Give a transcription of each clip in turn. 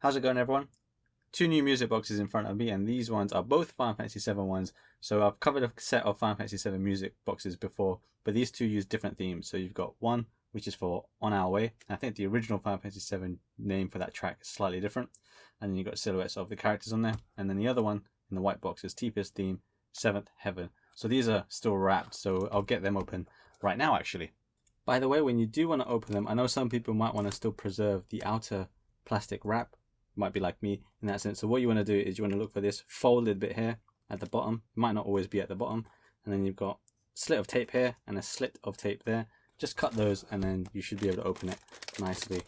How's it going, everyone? Two new music boxes in front of me, and these ones are both Final Fantasy VII ones. So I've covered a set of Final Fantasy VII music boxes before, but these two use different themes. So you've got one which is for On Our Way. I think the original Final Fantasy VII name for that track is slightly different. And then you've got silhouettes of the characters on there. And then the other one in the white box is Tifa's theme, Seventh Heaven. So these are still wrapped, so I'll get them open right now actually. By the way, when you do want to open them, I know some people might want to still preserve the outer plastic wrap. Might be like me in that sense. So what you want to do is you want to look for this folded bit here at the bottom. It might not always be at the bottom. And then you've got a slit of tape here and a slit of tape there. Just cut those and then you should be able to open it nicely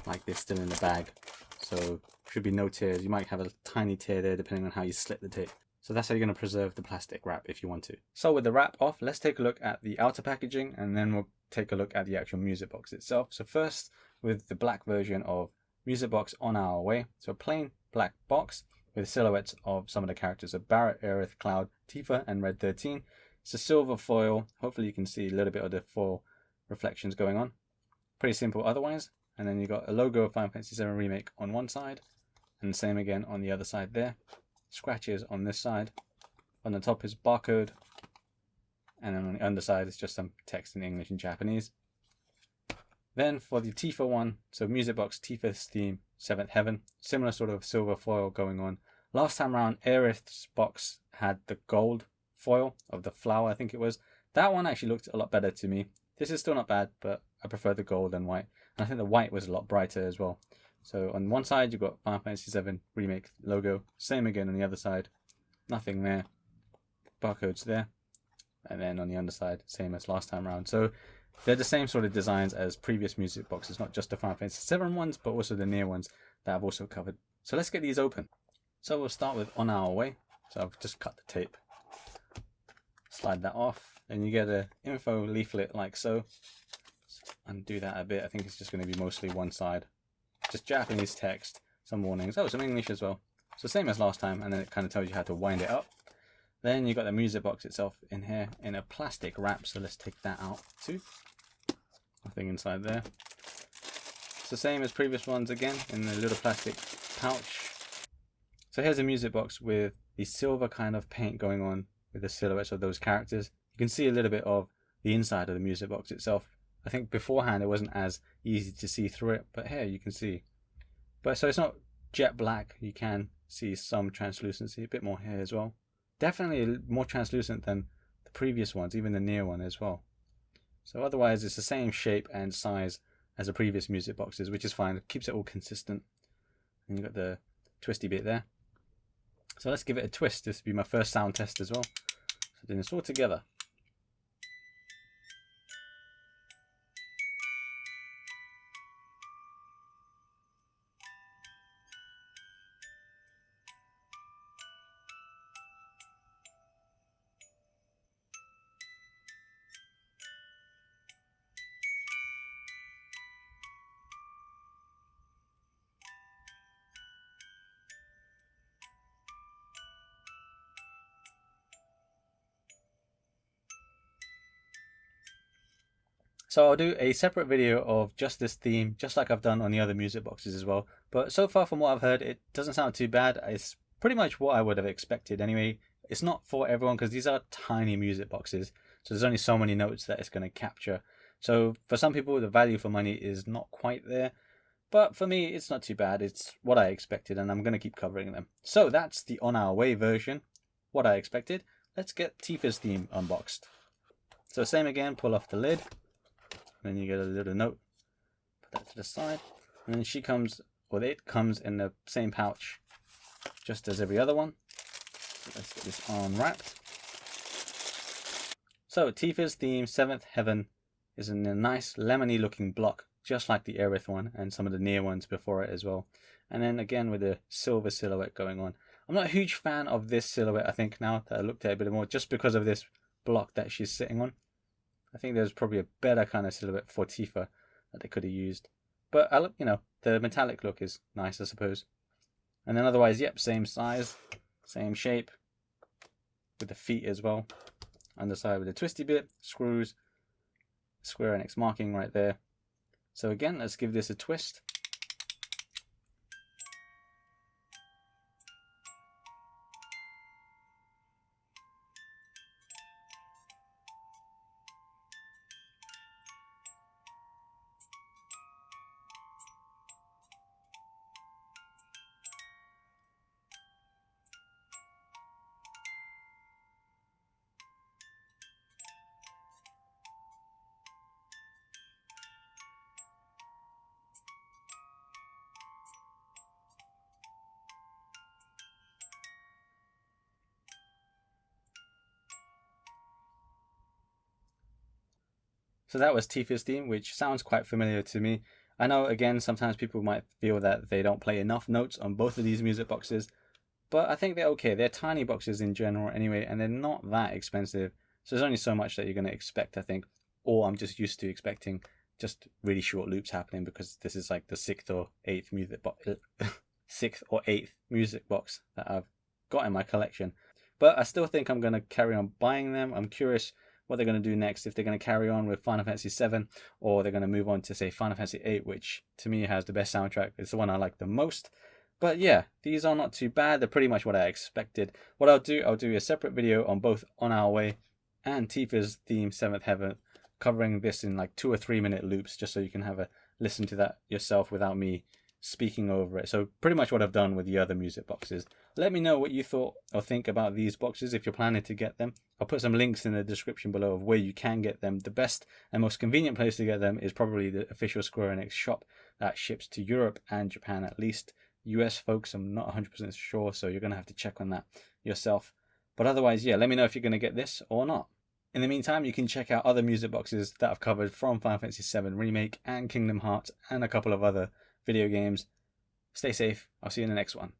like this, still in the bag. So should be no tears. You might have a tiny tear there depending on how you slit the tape. So that's how you're going to preserve the plastic wrap if you want to. So with the wrap off, let's take a look at the outer packaging and then we'll take a look at the actual music box itself. So first, with the black version of music box On Our Way. So a plain black box with silhouettes of some of the characters of Barret, Aerith, Cloud, Tifa, and Red 13. It's a silver foil. Hopefully you can see a little bit of the foil reflections going on. Pretty simple otherwise. And then you got a logo of Final Fantasy VII Remake on one side, and the same again on the other side there. Scratches on this side. On the top is barcode, and then on the underside is just some text in English and Japanese. Then for the Tifa one, so music box Tifa's theme, Seventh Heaven, similar sort of silver foil going on. Last time around, Aerith's box had the gold foil of the flower, I think it was. That one actually looked a lot better to me. This is still not bad, but I prefer the gold and white. And I think the white was a lot brighter as well. So on one side, you've got Final Fantasy VII Remake logo. Same again on the other side. Nothing there. Barcodes there. And then on the underside, same as last time around. So they're the same sort of designs as previous music boxes, not just the Final Fantasy VII ones, but also the near ones that I've also covered. So let's get these open. So we'll start with On Our Way. So I've just cut the tape. Slide that off. And you get an info leaflet like so. Undo that a bit. I think it's just going to be mostly one side. Just Japanese text, some warnings. Oh, some English as well. So same as last time, and then it kind of tells you how to wind it up. Then you got the music box itself in here in a plastic wrap. So let's take that out too. Nothing inside there. It's the same as previous ones again in the little plastic pouch. So here's a music box with the silver kind of paint going on with the silhouettes of those characters. You can see a little bit of the inside of the music box itself. I think beforehand it wasn't as easy to see through it, but here you can see. But so it's not jet black. You can see some translucency, a bit more here as well. Definitely more translucent than the previous ones, even the near one as well. So otherwise it's the same shape and size as the previous music boxes, which is fine. It keeps it all consistent. And you've got the twisty bit there. So let's give it a twist. This will be my first sound test as well. So doing this all together. So I'll do a separate video of just this theme, just like I've done on the other music boxes as well. But so far from what I've heard, it doesn't sound too bad. It's pretty much what I would have expected anyway. It's not for everyone because these are tiny music boxes. So there's only so many notes that it's going to capture. So for some people, the value for money is not quite there. But for me, it's not too bad. It's what I expected and I'm going to keep covering them. So that's the On Our Way version, what I expected. Let's get Tifa's theme unboxed. So same again, pull off the lid. Then you get a little note, put that to the side, and then she comes, or it comes in the same pouch, just as every other one. So let's get this unwrapped. So Tifa's theme, Seventh Heaven, is in a nice lemony looking block, just like the Aerith one and some of the near ones before it as well. And then again with a silver silhouette going on. I'm not a huge fan of this silhouette, I think, now that I looked at it a bit more, just because of this block that she's sitting on. I think there's probably a better kind of silhouette for Tifa that they could have used. But, you know, the metallic look is nice, I suppose. And then otherwise, yep, same size, same shape. With the feet as well. Underside with the twisty bit, screws. Square Enix marking right there. So again, let's give this a twist. So that was Tifa's theme, which sounds quite familiar to me. I know, again, sometimes people might feel that they don't play enough notes on both of these music boxes, but I think they're okay. They're tiny boxes in general anyway, and they're not that expensive. So there's only so much that you're going to expect, I think. Or I'm just used to expecting just really short loops happening because this is like the sixth or eighth music box that I've got in my collection. But I still think I'm going to carry on buying them. I'm curious what they're going to do next, if they're going to carry on with Final Fantasy VII, or they're going to move on to, say, Final Fantasy VIII, which to me has the best soundtrack. It's the one I like the most. But yeah, these are not too bad. They're pretty much what I expected. What I'll do a separate video on both On Our Way and Tifa's theme, Seventh Heaven, covering this in like 2 or 3 minute loops, just so you can have a listen to that yourself without me speaking over it. So pretty much what I've done with the other music boxes. Let me know what you thought or think about these boxes if you're planning to get them. I'll put some links in the description below of where you can get them. The best and most convenient place to get them is probably the official Square Enix shop that ships to Europe and Japan at least. US folks, I'm not 100% sure, so you're going to have to check on that yourself. But otherwise, yeah, let me know if you're going to get this or not. In the meantime, you can check out other music boxes that I've covered from Final Fantasy VII Remake and Kingdom Hearts and a couple of other video games. Stay safe. I'll see you in the next one.